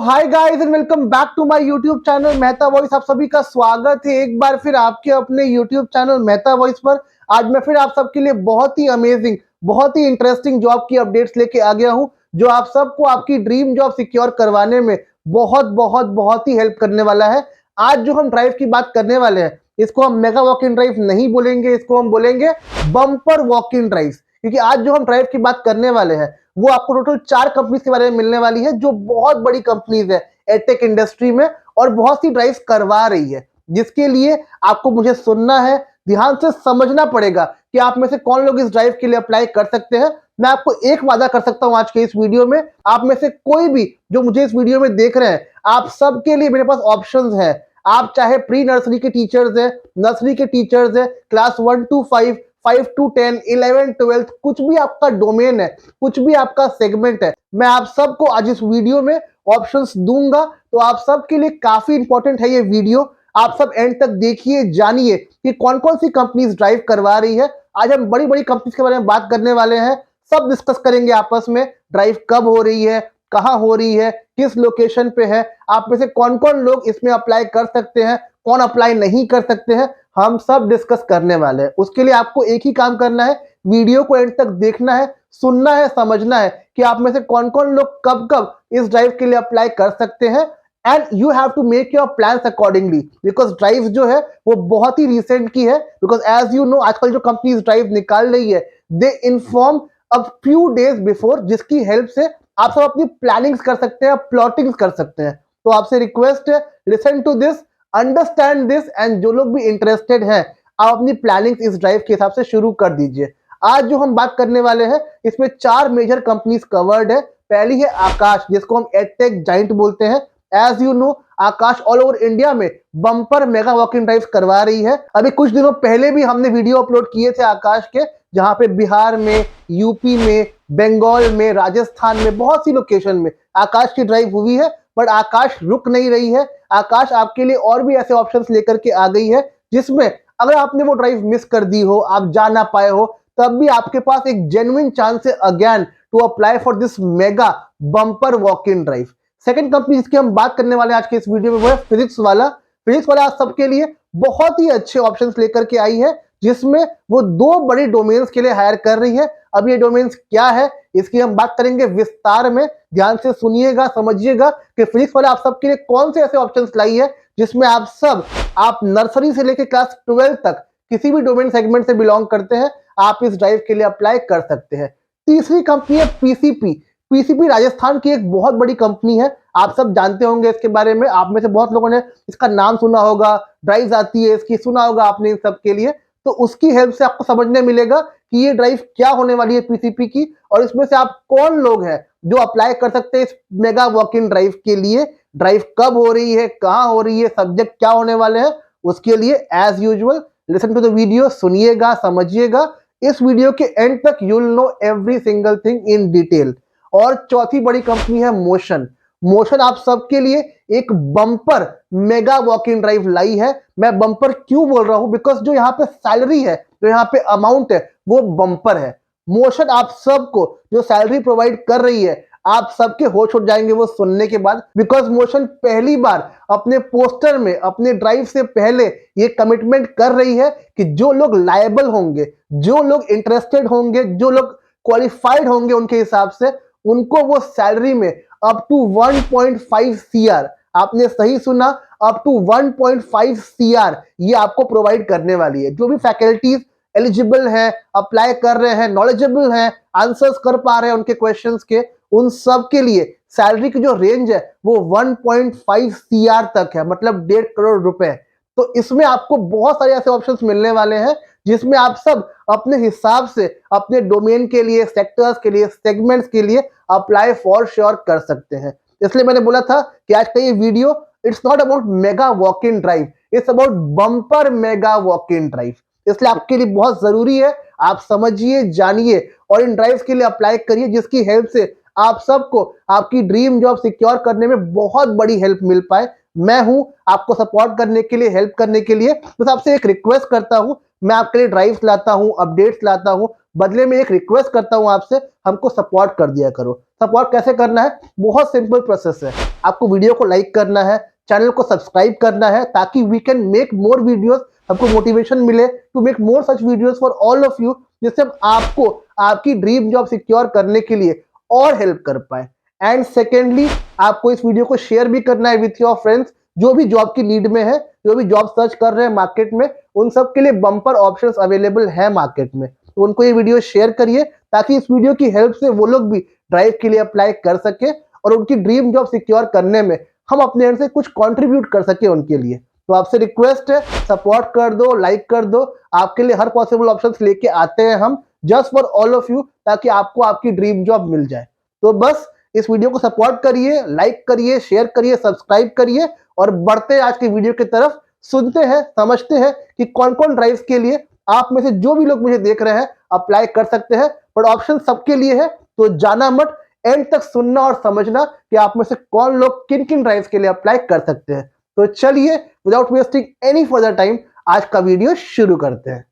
Hi guys and welcome back to my YouTube channel Mehta Voice. आप सभी का स्वागत है एक बार फिर आपके अपने यूट्यूब चैनल मेहता वॉइस पर। आज मैं फिर आप सबके लिए बहुत ही अमेजिंग, बहुत ही इंटरेस्टिंग जॉब की अपडेट्स लेके आ गया हूं, जो आप सबको आपकी ड्रीम जॉब सिक्योर करवाने में बहुत बहुत बहुत ही हेल्प करने वाला है। आज जो हम ड्राइव की बात करने वाले हैं, इसको हम मेगा वॉक इन ड्राइव नहीं बोलेंगे, इसको हम बोलेंगे बम्पर वॉक इन ड्राइव। क्योंकि आज जो हम ड्राइव की बात करने वाले हैं वो आपको टोटल 4 कंपनीज के बारे में मिलने वाली है, जो बहुत बड़ी कंपनीज है एडटेक इंडस्ट्री में और बहुत सी ड्राइव्स करवा रही है, जिसके लिए आपको मुझे सुनना है, ध्यान से समझना पड़ेगा कि आप में से कौन लोग इस ड्राइव के लिए अप्लाई कर सकते हैं। मैं आपको एक वादा कर सकता हूं आज के इस वीडियो में, आप में से कोई भी जो मुझे इस वीडियो में देख रहे हैं, आप सबके लिए मेरे पास ऑप्शंस है। आप चाहे प्री नर्सरी के टीचर्स हैं, नर्सरी के टीचर्स हैं, क्लास 1 to 5, 5 to 10, 11, 12, कुछ भी आपका डोमेन है, कुछ भी आपका सेगमेंट है, मैं आप सबको आज इस वीडियो में ऑप्शंस दूंगा। तो आप सबके लिए काफी इंपॉर्टेंट है ये वीडियो। आप सब एंड तक देखिए, जानिए कि कौन कौन सी कंपनीज ड्राइव करवा रही है। आज हम बड़ी बड़ी कंपनीज के बारे में बात करने वाले हैं, सब डिस्कस करेंगे आपस में। ड्राइव कब हो रही है, कहां हो रही है, किस लोकेशन पे है, आप में से कौन कौन लोग इसमें अप्लाई कर सकते हैं, कौन अप्लाई नहीं कर सकते हैं, हम सब डिस्कस करने वाले हैं। उसके लिए आपको एक ही काम करना है, वीडियो को एंड तक देखना है, सुनना है, समझना है कि आप में से कौन कौन लोग कब कब इस ड्राइव के लिए अप्लाई कर सकते हैं। And you have to make your plans accordingly, because drive जो है वो बहुत ही रिसेंट की है। बिकॉज एज यू नो, आजकल जो कंपनीज ड्राइव निकाल रही है, they inform a few days before, जिसकी हेल्प से आप सब अपनी प्लानिंग्स कर सकते हैं, प्लॉटिंग्स कर सकते हैं। तो आपसे रिक्वेस्ट है, listen to this, understand this, and जो लोग भी इंटरेस्टेड हैं, आप अपनी प्लानिंग इस ड्राइव के हिसाब से शुरू कर दीजिए। आज जो हम बात करने वाले हैं, इसमें 4 मेजर कंपनीज कवर्ड है। पहली है आकाश, जिसको हम एडटेक जाइंट बोलते हैं। As you know, Aakash all over India में bumper mega walk in drive करवा रही है। अभी कुछ दिनों पहले भी हमने वीडियो अपलोड किए थे आकाश के, जहां पे बिहार में, यूपी में, बंगाल में, राजस्थान में, बहुत सी लोकेशन में आकाश की ड्राइव हुई है। बट आकाश रुक नहीं रही है। आकाश आपके लिए और भी ऐसे ऑप्शंस लेकर के आ गई है, जिसमें अगर आपने वो ड्राइव मिस कर दी हो, आप जा ना पाए हो, तब भी आपके पास एक जेन्युइन चांस है again to apply for this mega bumper walk in drive. Second company जिसकी हम बात करने वाले हैं आज के इस वीडियो में, वो है फिजिक्स वाला। फिजिक्स वाला आज सबके लिए बहुत ही अच्छे ऑप्शंस लेकर के आई है, जिसमें वो 2 बड़े डोमेन्स के लिए हायर कर रही है। अब ये डोमेन्स क्या है, इसकी हम बात करेंगे विस्तार में। ध्यान से सुनिएगा, समझिएगा कि फिजिक्स वाला आप सबके लिए कौन से ऐसे ऑप्शंस लाई है, जिसमें आप नर्सरी से लेकर क्लास 12 तक किसी भी डोमेन सेगमेंट से बिलोंग करते हैं, आप इस ड्राइव के लिए अप्लाई कर सकते हैं। तीसरी कंपनी है पीसीपी। पीसीपी राजस्थान की एक बहुत बड़ी कंपनी है, आप सब जानते होंगे इसके बारे में। आप में से बहुत लोगों ने इसका नाम सुना होगा, ड्राइव आती है इसकी, सुना होगा आपने इन सब के लिए। तो उसकी हेल्प से आपको समझने मिलेगा कि ये ड्राइव क्या होने वाली है पीसीपी की, और इसमें से आप कौन लोग हैं जो अप्लाई कर सकते हैं इस मेगा वॉक इन ड्राइव के लिए। ड्राइव कब हो रही है, कहां हो रही है, सब्जेक्ट क्या होने वाले हैं, उसके लिए as usual listen to the video, सुनिएगा, समझिएगा। इस वीडियो के एंड तक you will know every single thing in detail. और चौथी बड़ी कंपनी है मोशन। मोशन आप सबके लिए एक bumper mega walk in drive लाई है। मैं बम्पर क्यों बोल रहा हूं, बिकॉज जो यहाँ पे सैलरी है, जो यहाँ पे अमाउंट है, वो बम्पर है। मोशन आप सबको जो सैलरी प्रोवाइड कर रही है, आप सबके होश उड़ जाएंगे वो सुनने के बाद। बिकॉज मोशन पहली बार अपने पोस्टर में, अपने ड्राइव से पहले ये कमिटमेंट कर रही है कि जो लोग लायबल होंगे, जो लोग इंटरेस्टेड होंगे, जो लोग क्वालिफाइड होंगे उनके हिसाब से, उनको वो सैलरी में अप टू 1.5 CR, आपने सही सुना, अप टू 1.5 CR ये आपको प्रोवाइड करने वाली है। जो भी फैकल्टीज एलिजिबल हैं, अप्लाई कर रहे हैं, नॉलेजेबल हैं, आंसर्स कर पा रहे हैं उनके क्वेश्चंस के, उन सब के लिए सैलरी की जो रेंज है वो 1.5 CR तक है, मतलब 1.5 करोड़ रुपए। तो इसमें आपको बहुत सारे ऐसे ऑप्शंस मिलने वाले हैं, जिसमें आप सब अपने हिसाब से अपने डोमेन के लिए, सेक्टर्स के लिए, सेगमेंट्स के लिए अप्लाई फॉर श्योर कर सकते हैं। इसलिए मैंने बोला था कि आज का ये video, it's not about mega walk in drive, it's about bumper mega walk in drive. इसलिए आपके लिए बहुत जरूरी है, आप समझिए, जानिए और इन ड्राइव्स के लिए अप्लाई करिए, जिसकी हेल्प से आप सबको आपकी ड्रीम जॉब सिक्योर करने में बहुत बड़ी हेल्प मिल पाए। मैं हूं आपको सपोर्ट करने के लिए, हेल्प करने के लिए। बस आपसे एक रिक्वेस्ट करता हूं, मैं आपके लिए ड्राइव्स लाता हूं, अपडेट्स लाता हूं, बदले में एक रिक्वेस्ट करता हूं आपसे, हमको सपोर्ट कर दिया करो। सपोर्ट कैसे करना है, बहुत सिंपल प्रोसेस है। आपको वीडियो को लाइक करना है, चैनल को सब्सक्राइब करना है, ताकि we can make more videos, आपको मोटिवेशन मिले to make more such videos for all of you, जिससे हम आपको आपकी ड्रीम जॉब सिक्योर करने के लिए और हेल्प कर पाए। एंड सेकेंडली, आपको इस वीडियो को शेयर भी करना है विथ योर फ्रेंड्स जो भी जॉब की नीड में है, जो भी जॉब सर्च कर रहे हैं मार्केट में। उन सब के लिए बम्पर ऑप्शंस अवेलेबल है मार्केट में, तो उनको ये वीडियो शेयर करिए, ताकि इस वीडियो की हेल्प से वो लोग भी ड्राइव के लिए अप्लाई कर सके और उनकी ड्रीम जॉब सिक्योर करने में हम अपने एंड से कुछ कंट्रीब्यूट कर सके उनके लिए। तो आपसे रिक्वेस्ट है, सपोर्ट कर दो, लाइक कर दो। आपके लिए हर पॉसिबल ऑप्शंस लेके आते हैं हम, just for all of you, ताकि आपको आपकी ड्रीम जॉब मिल जाए। तो बस इस वीडियो को सपोर्ट करिए, लाइक करिए, शेयर करिए, सब्सक्राइब करिए और बढ़ते आज की वीडियो की तरफ। सुनते हैं, समझते हैं कि कौन कौन ड्राइव्स के लिए आप में से जो भी लोग मुझे देख रहे हैं अप्लाई कर सकते हैं, बट ऑप्शन सबके लिए है। तो जाना मत, एंड तक सुनना और समझना कि आप में से कौन लोग किन किन ड्राइव्स के लिए अप्लाई कर सकते हैं। तो चलिए, without wasting any further time, आज का वीडियो शुरू करते हैं।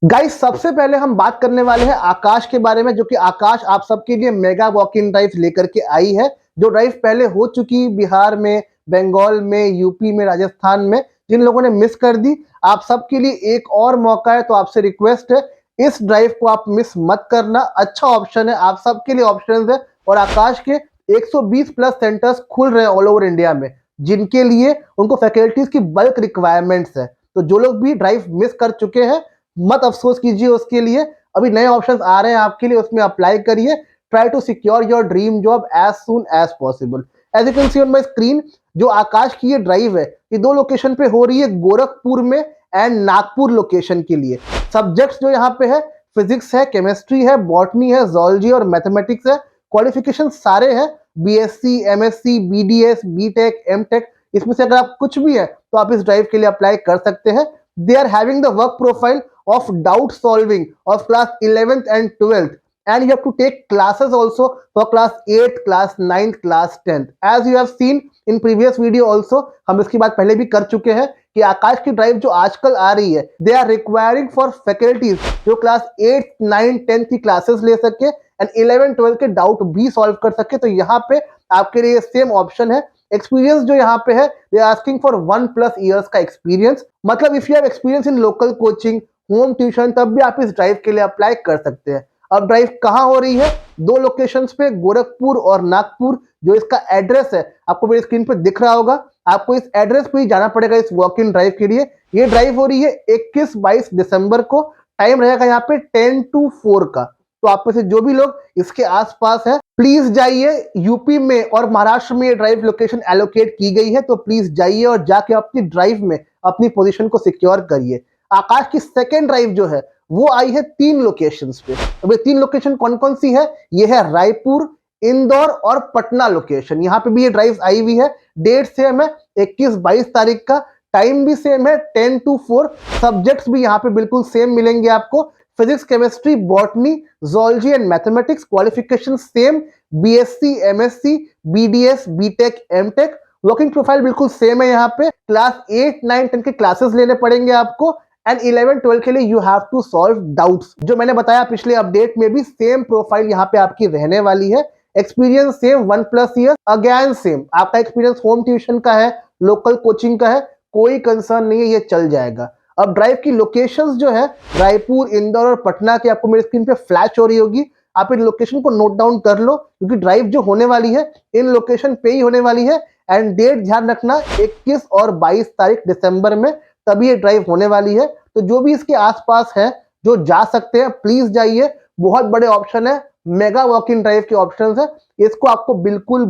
गाइस, सबसे पहले हम बात करने वाले हैं आकाश के बारे में, जो कि आकाश आप सबके लिए मेगा वॉक इन ड्राइव लेकर के आई है। जो ड्राइव पहले हो चुकी बिहार में, बंगाल में, यूपी में, राजस्थान में, जिन लोगों ने मिस कर दी, आप सबके लिए एक और मौका है। तो आपसे रिक्वेस्ट है, इस ड्राइव को आप मिस मत करना। अच्छा ऑप्शन है, आप सबके लिए ऑप्शन है। और आकाश के 120 प्लस सेंटर्स खुल रहे हैं ऑल ओवर इंडिया में, जिनके लिए उनको फैकल्टीज की बल्क रिक्वायरमेंट्स है। तो जो लोग भी ड्राइव मिस कर चुके हैं, मत अफसोस कीजिए उसके लिए। अभी नए ऑप्शंस आ रहे हैं आपके लिए, उसमें अप्लाई करिए। Try to secure your dream job as soon as possible. As you can see on my screen, जो आकाश की ये ड्राइव है, ये 2 लोकेशन पे हो रही है, गोरखपुर में एंड नागपुर लोकेशन के लिए। सब्जेक्ट्स जो यहाँ पे है, फिजिक्स है, केमिस्ट्री है, बॉटनी है, जोलॉजी और मैथमेटिक्स है। क्वालिफिकेशन सारे हैं, BSc, MSc, BDS, BTech, MTech. इसमें से अगर आप कुछ भी है तो आप इस ड्राइव के लिए अप्लाई कर सकते हैं। They are having the work profile of doubt solving of class 11th and 12th, and you have to take classes also for class 8th, class 9th, class 10th. As you have seen in previous video also, हम इसकी बात पहले भी कर चुके हैं कि आकाश की ड्राइव जो आजकल आ रही है, they are requiring for faculties जो class 8th, 9th, 10th की क्लासेस ले सके एंड 11th, 12th के डाउट भी सॉल्व कर सके। तो यहाँ पे आपके लिए सेम ऑप्शन है। एक्सपीरियंस जो यहाँ पे है, they are asking for 1+ years का एक्सपीरियंस। मतलब if you have experience in local coaching, home tuition, तब भी आप इस ड्राइव के लिए अप्लाई कर सकते हैं। अब ड्राइव कहाँ हो रही है? 2 लोकेशंस पे, गोरखपुर और नागपुर। जो इसका एड्रेस है आपको मेरी स्क्रीन पे दिख रहा होगा। आपको इस एड्रेस पे ही जाना पड़ेगा इस वॉक इन ड्राइव के लिए। ये ड्राइव हो रही है 21-22 दिसंबर को। टाइम रहेगा यहाँ पे 10 to 4 का। तो आप में से जो भी लोग इसके आसपास है, प्लीज जाइए। यूपी में और महाराष्ट्र में ये ड्राइव लोकेशन एलोकेट की गई है, तो प्लीज जाइए और जाके अपनी ड्राइव में अपनी पोजीशन को सिक्योर करिए। आकाश की सेकेंड ड्राइव जो है वो आई है 3 लोकेशंस पे। अब ये 3 लोकेशन कौन कौन सी है? ये है रायपुर, इंदौर और पटना लोकेशन। यहाँ पे भी ये ड्राइव आई हुई है। डेट सेम है, 21-22 तारीख का। टाइम भी सेम है, 10 to 4। सब्जेक्ट्स भी यहाँ पे बिल्कुल सेम मिलेंगे आपको। Physics, chemistry, botany, zoology and mathematics. Qualification same, BSc, MSc, BDS, BTech, MTech. Working profile बिल्कुल सेम है। यहाँ पे क्लास 8, 9, 10 के क्लासेस लेने पड़ेंगे आपको एंड 11, 12 के लिए you have to solve doubts. जो मैंने बताया पिछले अपडेट में भी, सेम प्रोफाइल यहाँ पे आपकी रहने वाली है। Experience same, 1+ year. Again same, आपका एक्सपीरियंस होम ट्यूशन का है, लोकल कोचिंग का है, कोई कंसर्न नहीं है, ये चल जाएगा। अब ड्राइव की लोकेशंस जो है, रायपुर, इंदौर और पटना की आपको मेरी स्क्रीन पे फ्लैश हो रही होगी। आप इन लोकेशन को नोट डाउन कर लो, क्योंकि ड्राइव जो होने वाली है इन लोकेशन पे ही होने वाली है। एंड डेट ध्यान रखना, 21 और 22 तारीख दिसंबर में, तभी ये ड्राइव होने वाली है। तो जो भी इसके आसपास है, जो जा सकते हैं, प्लीज जाइए। बहुत बड़े ऑप्शन है, मेगा वॉक इन ड्राइव के ऑप्शन है। इसको आपको बिल्कुल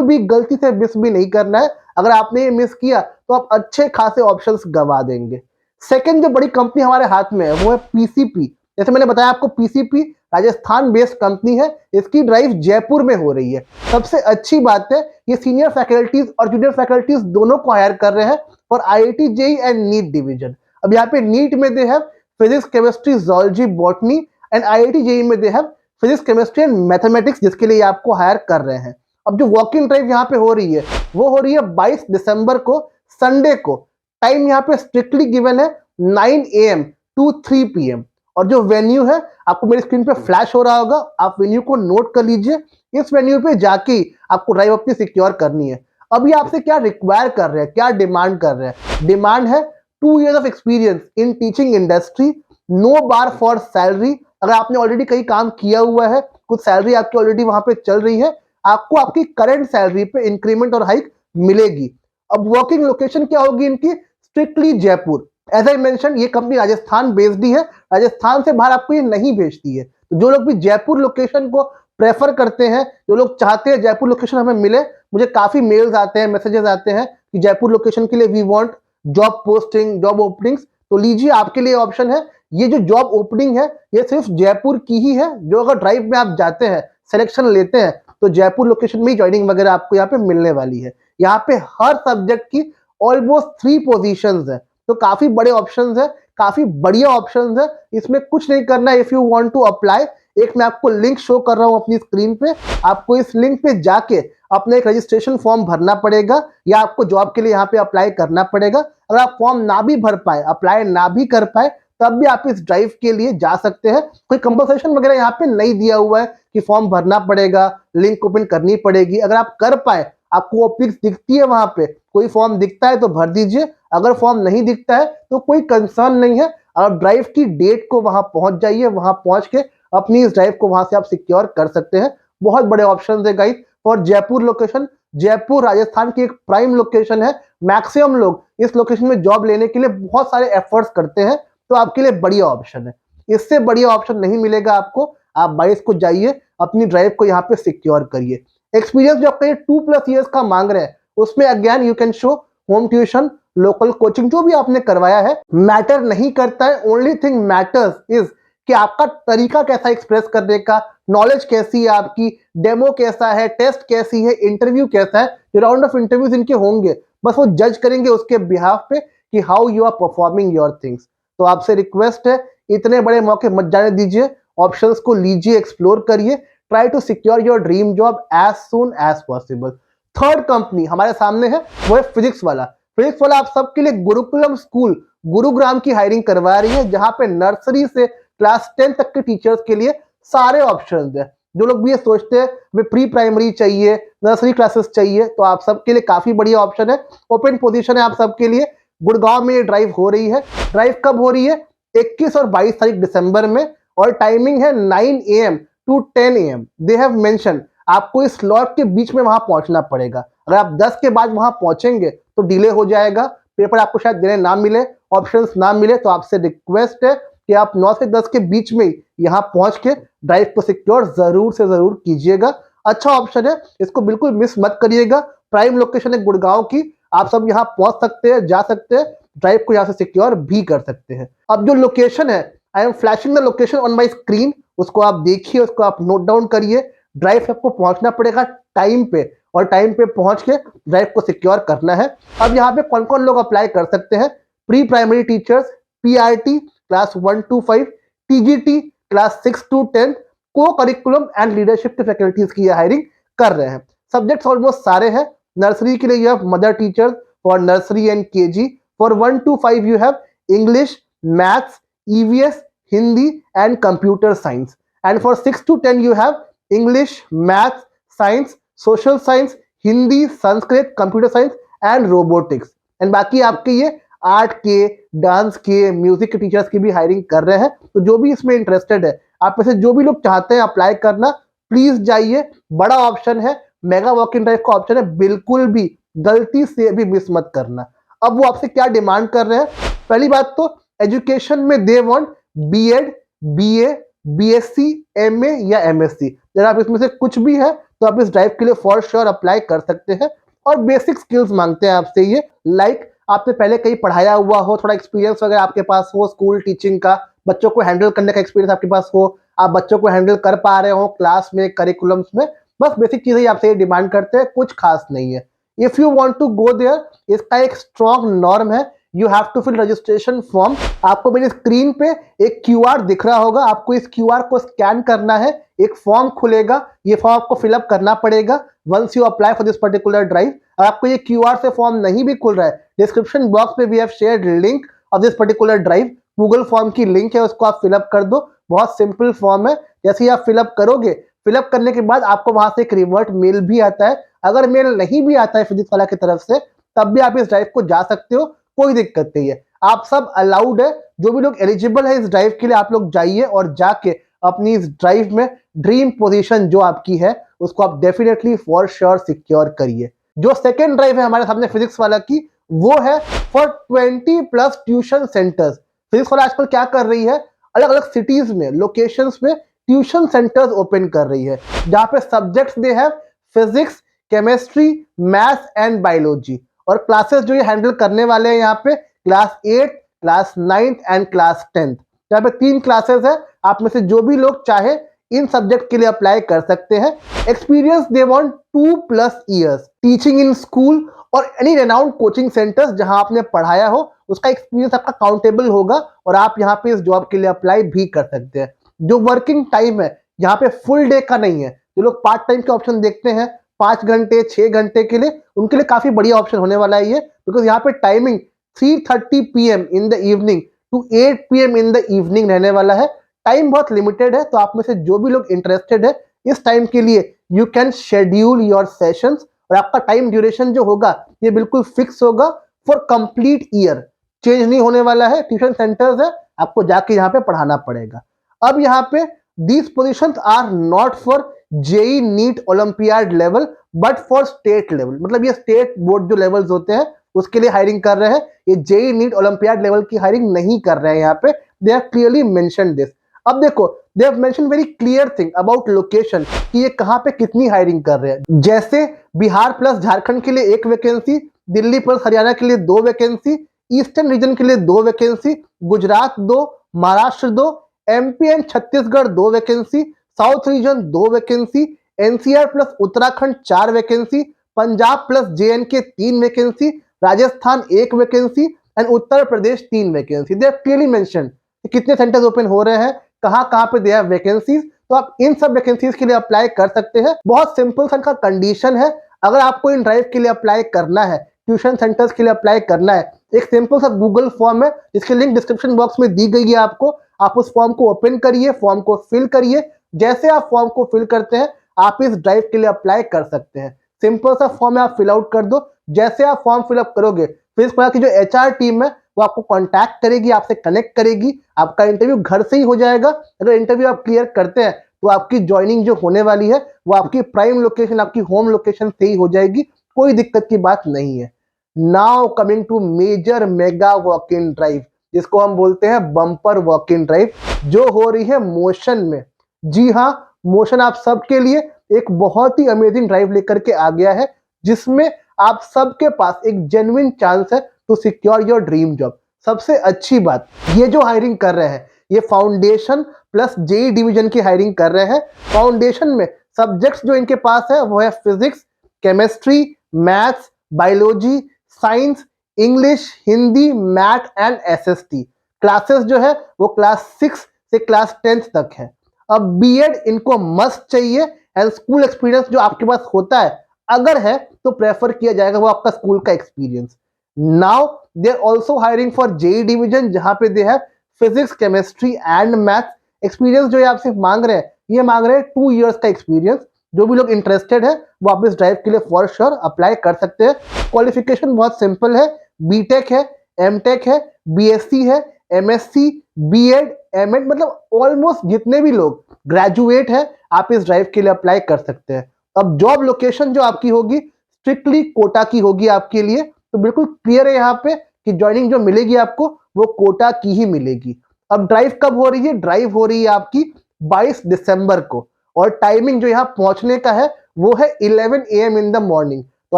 भी गलती से मिस भी नहीं करना है। अगर आपने ये मिस किया तो आप अच्छे खासे ऑप्शंस गवा देंगे। सेकंड जो बड़ी कंपनी हमारे हाथ में है वो है पीसीपी। जैसे मैंने बताया आपको, पीसीपी राजस्थान बेस्ड कंपनी है। इसकी ड्राइव जयपुर में हो रही है। सबसे अच्छी बात है, ये सीनियर फैकल्टीज और जूनियर फैकल्टीज दोनों को हायर कर रहे हैं for IIT JEE and NEET division. अब यहाँ पे नीट में they have physics, chemistry, zoology, botany and IIT JEE में they have physics, chemistry and mathematics, जिसके लिए आपको हायर कर रहे हैं। अब जो वॉक इन ड्राइव यहाँ पे हो रही है वो हो रही है 22 दिसंबर को, संडे को। टाइम यहाँ पे स्ट्रिक्टली गिवन है, 9 AM टू 3 PM। और जो वेन्यू है आपको मेरी स्क्रीन पे फ्लैश हो रहा होगा, आप वेन्यू को नोट कर लीजिए। इस वेन्यू पे जाके आपको ड्राइव अपनी सिक्योर करनी है। अभी आपसे क्या रिक्वायर कर रहे हैं, क्या डिमांड कर रहे हैं? डिमांड है 2 years of experience in teaching industry, no bar for salary. अगर आपने ऑलरेडी कहीं काम किया हुआ है, कुछ सैलरी आपकी ऑलरेडी वहां पे चल रही है, आपको आपकी करंट सैलरी पे इंक्रीमेंट और हाइक मिलेगी। अब वर्किंग लोकेशन क्या होगी इनकी? Strictly Jaipur. As I mention, ये कंपनी राजस्थान बेस्ड ही है, राजस्थान से बाहर आपको ये नहीं भेजती है। तो जो लोग भी जयपुर लोकेशन को प्रेफर करते हैं, जो लोग चाहते हैं जयपुर लोकेशन हमें मिले, मुझे काफी मेल्स आते हैं, मैसेजेस आते हैं कि जयपुर लोकेशन के लिए we want job posting, job openings. तो लीजिए, आपके लिए ऑप्शन है। ये जो जॉब ओपनिंग है ये सिर्फ जयपुर की ही है। जो अगर ड्राइव में आप जाते हैं, सिलेक्शन लेते हैं, तो जयपुर लोकेशन में ही ज्वाइनिंग वगैरह आपको यहाँ पे मिलने वाली है। यहाँ पे हर सब्जेक्ट की ऑलमोस्ट 3 पोजीशंस है, तो काफी बड़े ऑप्शंस है, काफी बढ़िया ऑप्शंस है। इसमें कुछ नहीं करना है। If you want to apply, एक मैं आपको लिंक शो कर रहा हूं अपनी स्क्रीन पे, आपको इस लिंक पे जाके अपना एक रजिस्ट्रेशन फॉर्म भरना पड़ेगा, या आपको जॉब के लिए यहाँ पे अप्लाई करना पड़ेगा। अगर आप फॉर्म ना भी भर पाए, अप्लाई ना भी कर पाए, तब भी आप इस ड्राइव के लिए जा सकते हैं। कोई कंपनसेशन वगैरह यहाँ पे नहीं दिया हुआ है कि फॉर्म भरना पड़ेगा, लिंक ओपन करनी पड़ेगी। अगर आप कर पाए, आपको ओपनिंग दिखती है वहां पे, कोई फॉर्म दिखता है तो भर दीजिए। अगर फॉर्म नहीं दिखता है तो कोई कंसर्न नहीं है। आप ड्राइव की डेट को वहां पहुंच जाइए, वहां पहुंच के अपनी इस ड्राइव को वहां से आप सिक्योर कर सकते हैं। बहुत बड़े ऑप्शन है guys for Jaipur location. Jaipur Rajasthan की एक प्राइम लोकेशन है। मैक्सिमम लोग इस लोकेशन में जॉब लेने के लिए बहुत सारे एफर्ट्स करते हैं, तो आपके लिए बढ़िया ऑप्शन है। इससे बढ़िया ऑप्शन नहीं मिलेगा आपको। आप 22 को जाइए, अपनी ड्राइव को यहाँ पे सिक्योर करिए। एक्सपीरियंस जो आपका ये 2+ ईयर्स का मांग रहे हैं, उसमें again you can show home tuition, local coaching, जो भी आपने करवाया है मैटर नहीं करता है। ओनली थिंग मैटर्स इज कि आपका तरीका कैसा एक्सप्रेस करने का, नॉलेज कैसी है आपकी, डेमो कैसा है, टेस्ट कैसी है, इंटरव्यू कैसा है। जो राउंड ऑफ इंटरव्यूज इनके होंगे, बस वो जज करेंगे उसके बिहाफ पे कि how you are performing your things. तो आपसे रिक्वेस्ट है, इतने बड़े मौके मत जाने दीजिए, ऑप्शंस को लीजिए, एक्सप्लोर करिए, try to secure your dream job as soon as possible. Third company हमारे सामने है, वो है फिजिक्स वाला। फिजिक्स वाला आप सबके लिए गुरुकुलम स्कूल गुरुग्राम की हायरिंग करवा रही है, जहां पे नर्सरी से क्लास 10 तक के टीचर्स के लिए सारे ऑप्शन है। जो लोग भी ये सोचते हैं वे प्री प्राइमरी चाहिए, नर्सरी क्लासेस चाहिए, तो आप सबके लिए काफी बढ़िया ऑप्शन है। ओपन पोजीशन है आप सबके लिए। गुड़गांव में ये ड्राइव हो रही है। ड्राइव कब हो रही है? 21 और 22 तारीख दिसंबर में, और टाइमिंग है 9 AM to 10 AM। They have mention आपको इस स्लॉट के बीच में वहां पहुंचना पड़ेगा। अगर आप 10 के बाद वहां पहुंचेंगे तो डिले हो जाएगा, पेपर आपको शायद देने ना मिले, ऑप्शंस ना मिले। तो आपसे रिक्वेस्ट है कि आप 9 से 10 के बीच में यहाँ पहुंच के ड्राइव को सिक्योर जरूर से जरूर कीजिएगा। अच्छा ऑप्शन है, इसको बिल्कुल मिस मत करिएगा। प्राइम लोकेशन है गुड़गांव की, आप सब यहाँ पहुंच सकते हैं, जा सकते हैं, ड्राइव को यहाँ से सिक्योर भी कर सकते हैं। अब जो लोकेशन है, I am flashing the location on my screen, उसको आप देखिए, उसको आप नोट डाउन करिए। ड्राइव आपको पहुंचना पड़ेगा टाइम पे, और टाइम पे पहुंच के ड्राइव को सिक्योर करना है। अब यहाँ पे कौन कौन लोग अप्लाई कर सकते हैं? Pre primary teachers, PRT class 1 to 5, TGT class 6 to 10, को करिकुलम एंड लीडरशिप के फैकल्टीज की हायरिंग कर रहे हैं। सब्जेक्ट्स ऑलमोस्ट सारे हैं। नर्सरी के लिए you have mother teacher for nursery and KG. For 1 to 5 you have English, maths, EVS, Hindi and computer science. And for 6 to 10 you have English, maths, science, social science, Hindi, Sanskrit, computer science and robotics. And बाकी आपके ये art के, dance के, music के teachers की भी hiring कर रहे हैं। तो जो भी इसमें इंटरेस्टेड है, आप में से जो भी लोग चाहते हैं अप्लाई करना, प्लीज जाइए। बड़ा ऑप्शन है, मेगा वॉक इन ड्राइव का ऑप्शन है, बिल्कुल भी गलती से भी मिस मत करना। अब वो आपसे क्या डिमांड कर रहे हैं? पहली बात तो एजुकेशन में they want BEd, BA, BSc, MA या एमएससी। अगर आप इसमें से कुछ भी है तो आप इस ड्राइव के लिए फॉर श्योर अप्लाई कर सकते हैं। और बेसिक स्किल्स मांगते हैं आपसे ये, लाइक आपने पहले कहीं पढ़ाया हुआ हो, थोड़ा एक्सपीरियंस वगैरह आपके पास हो स्कूल टीचिंग का, बच्चों को हैंडल करने का एक्सपीरियंस आपके पास हो, आप बच्चों को हैंडल कर पा रहे हो क्लास में, करिकुलम्स में। बस बेसिक चीजें ही आपसे ये डिमांड करते हैं, कुछ खास नहीं है। If you want to go there, इसका एक स्ट्रॉन्ग नॉर्म है, you have to fill registration form. आपको मेरी स्क्रीन पे एक क्यूआर दिख रहा होगा, आपको इस क्यूआर को स्कैन करना है, एक फॉर्म खुलेगा, ये फॉर्म आपको फिलअप करना पड़ेगा once you apply for this particular drive. आपको ये क्यूआर से फॉर्म नहीं भी खुल रहा है, डिस्क्रिप्शन बॉक्स में we have shared link, of this particular drive. Google form की लिंक है, उसको आप फिलअप कर दो। बहुत सिंपल फॉर्म है। जैसे ही आप फिलअप करोगे, फिलअप करने के बाद आपको वहां से एक रिवर्ट मेल भी आता है। अगर मेल नहीं भी आता है फिजिक्स वाला की तरफ से, तब भी आप इस ड्राइव को जा सकते हो, कोई दिक्कत नहीं है। आप सब अलाउड है। जो भी लोग एलिजिबल है इस ड्राइव के लिए, आप लोग जाइए और जाके अपनी इस ड्राइव में ड्रीम पोजीशन जो आपकी है उसको आप डेफिनेटली फॉर श्योर सिक्योर करिए। जो सेकेंड ड्राइव है हमारे सामने फिजिक्स वाला की, वो है फॉर 20+ ट्यूशन सेंटर्स। फिजिक्स वाला आजकल क्या कर रही है, अलग अलग सिटीज में, लोकेशंस में ट्यूशन सेंटर्स ओपन कर रही है, जहां पे सब्जेक्ट्स दे है physics, chemistry, maths and biology. और क्लासेस जो ये हैंडल करने वाले हैं यहाँ पे क्लास 8, क्लास 9 एंड क्लास 10। यहाँ पे 3 क्लासेस है। आप में से जो भी लोग चाहे इन सब्जेक्ट के लिए अप्लाई कर सकते हैं। Experience they want 2+ years teaching in school और एनी रेनाउंड कोचिंग सेंटर्स जहां आपने पढ़ाया हो, उसका एक्सपीरियंस आपका काउंटेबल होगा और आप यहाँ पे इस जॉब के लिए अप्लाई भी कर सकते हैं। जो वर्किंग टाइम है यहाँ पे फुल डे का नहीं है। जो लोग पार्ट टाइम के ऑप्शन देखते हैं 5 घंटे 6 घंटे के लिए, उनके लिए काफी बढ़िया ऑप्शन होने वाला है ये, बिकॉज यहाँ पे timing 3:30 PM in the evening to 8 PM in the evening रहने वाला है। टाइम बहुत लिमिटेड है, तो आप में से जो भी लोग इंटरेस्टेड है इस टाइम के लिए, you can schedule your sessions. और आपका टाइम ड्यूरेशन जो होगा ये बिल्कुल फिक्स होगा फॉर कंप्लीट ईयर, चेंज नहीं होने वाला है। ट्यूशन सेंटर्स है, आपको जाके यहाँ पे पढ़ाना पड़ेगा। अब यहाँ पे these positions are not for JEE NEET Olympiad level but for state level. मतलब ये स्टेट बोर्ड जो लेवल्स होते हैं उसके लिए हायरिंग कर रहे हैं। ये जेई नीट ओलंपियाड लेवल की हायरिंग नहीं कर रहे हैं यहाँ पे। They have clearly mentioned this. अब देखो, they have mentioned very clear thing about location कि ये कहाँ पे कितनी हायरिंग कर रहे हैं। जैसे बिहार प्लस झारखंड के लिए 1 वैकेंसी, दिल्ली प्लस हरियाणा के लिए 2 वैकेंसी, ईस्टर्न रीजन के लिए 2 vacancy, Gujarat 2, Maharashtra 2, MP and Chhattisgarh 2 vacancy, south region 2 vacancy, NCR plus Uttarakhand 4 vacancy, Punjab plus JNK 3 vacancy, Rajasthan 1 vacancy and Uttar Pradesh 3 vacancy. They have clearly mentioned कितने सेंटर्स ओपन हो रहे हैं, कहाँ पे दे हैव वैकेंसीज। तो आप इन सब वैकेंसीज के लिए अप्लाई कर सकते हैं। बहुत सिंपल सा का कंडीशन है। अगर आपको इन ड्राइव के लिए अप्लाई करना है, ट्यूशन सेंटर्स के लिए अप्लाई करना है, एक सिंपल सा गूगल फॉर्म है जिसकी लिंक डिस्क्रिप्शन बॉक्स में दी गई है आपको। आप उस फॉर्म को ओपन करिए, फॉर्म को फिल करिए। जैसे आप फॉर्म को फिल करते हैं, आप इस ड्राइव के लिए अप्लाई कर सकते हैं। सिंपल सा फॉर्म है, आप फिल आउट कर दो। जैसे आप फॉर्म फिलअप करोगे, फिर इसके बाद की जो एचआर टीम है वो आपको कांटेक्ट करेगी, आपसे कनेक्ट करेगी। आपका इंटरव्यू घर से ही हो जाएगा। अगर इंटरव्यू आप क्लियर करते हैं तो आपकी ज्वाइनिंग जो होने वाली है वो आपकी प्राइम लोकेशन, आपकी होम लोकेशन से ही हो जाएगी। कोई दिक्कत की बात नहीं है। Now coming to major mega walk in drive, जिसको हम बोलते हैं बम्पर वॉक इन ड्राइव, जो हो रही है मोशन में। जी हाँ, मोशन आप सबके लिए एक बहुत ही अमेजिंग ड्राइव लेकर के आ गया है, जिसमें आप सबके पास एक जेन्युइन चांस है to secure your dream job. सबसे अच्छी बात, ये जो हायरिंग कर रहे हैं ये फाउंडेशन प्लस जेई डिवीजन की हायरिंग कर रहे हैं। फाउंडेशन में सब्जेक्ट्स जो इनके पास है वो है physics, chemistry, maths, biology, science, English, Hindi, math and SST. Classes जो है वो क्लास 6 से क्लास 10 तक है। अब बीएड इनको मस्ट चाहिए एंड स्कूल एक्सपीरियंस जो आपके पास होता है, अगर है तो प्रेफर किया जाएगा वो आपका स्कूल का experience. Now they are also hiring for JE division, जहां पे दे है physics, chemistry and math. Experience जो ये आपसे मांग रहे हैं, ये मांग रहे हैं 2 इयर्स का एक्सपीरियंस। जो भी लोग इंटरेस्टेड है वो आप इस ड्राइव के लिए फॉर श्योर अप्लाई कर सकते हैं। क्वालिफिकेशन बहुत सिंपल है, बीटेक है, एमटेक है, बीएससी है, एमएससी, बीएड, एमएड, मतलब ऑलमोस्ट जितने भी लोग ग्रेजुएट है आप इस ड्राइव के लिए अप्लाई कर सकते हैं। अब जॉब लोकेशन जो आपकी होगी स्ट्रिक्टली कोटा की होगी आपके लिए, तो बिल्कुल क्लियर है यहाँ पे कि ज्वाइनिंग जो मिलेगी आपको वो कोटा की ही मिलेगी। अब ड्राइव कब हो रही है? ड्राइव हो रही है आपकी 22 दिसंबर को, और टाइमिंग जो यहाँ पहुंचने का है वो है 11 AM इन द मॉर्निंग। तो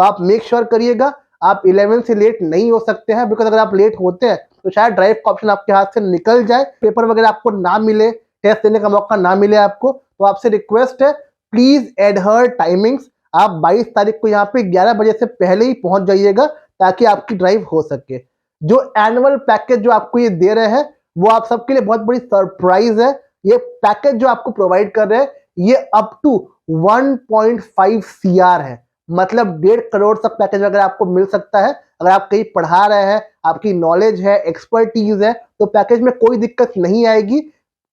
आप मेक श्योर करिएगा आप 11 से लेट नहीं हो सकते हैं, बिकॉज अगर आप लेट होते हैं तो शायद ड्राइव का ऑप्शन आपके हाथ से निकल जाए, पेपर वगैरह आपको ना मिले, टेस्ट देने का मौका ना मिले आपको। तो आपसे रिक्वेस्ट है, प्लीज एडहर टाइमिंग्स। आप 22 तारीख को यहाँ पे 11 बजे से पहले ही पहुंच जाइएगा ताकि आपकी ड्राइव हो सके। जो एनुअल पैकेज जो आपको ये दे रहे हैं वो आप सबके लिए बहुत बड़ी सरप्राइज है। ये पैकेज जो आपको प्रोवाइड कर रहे हैं ये अप टू 1.5 CR है, मतलब 1.5 करोड़ तक पैकेज अगर आपको मिल सकता है अगर आप कहीं पढ़ा रहे हैं, आपकी नॉलेज है, एक्सपर्टीज है, तो पैकेज में कोई दिक्कत नहीं आएगी।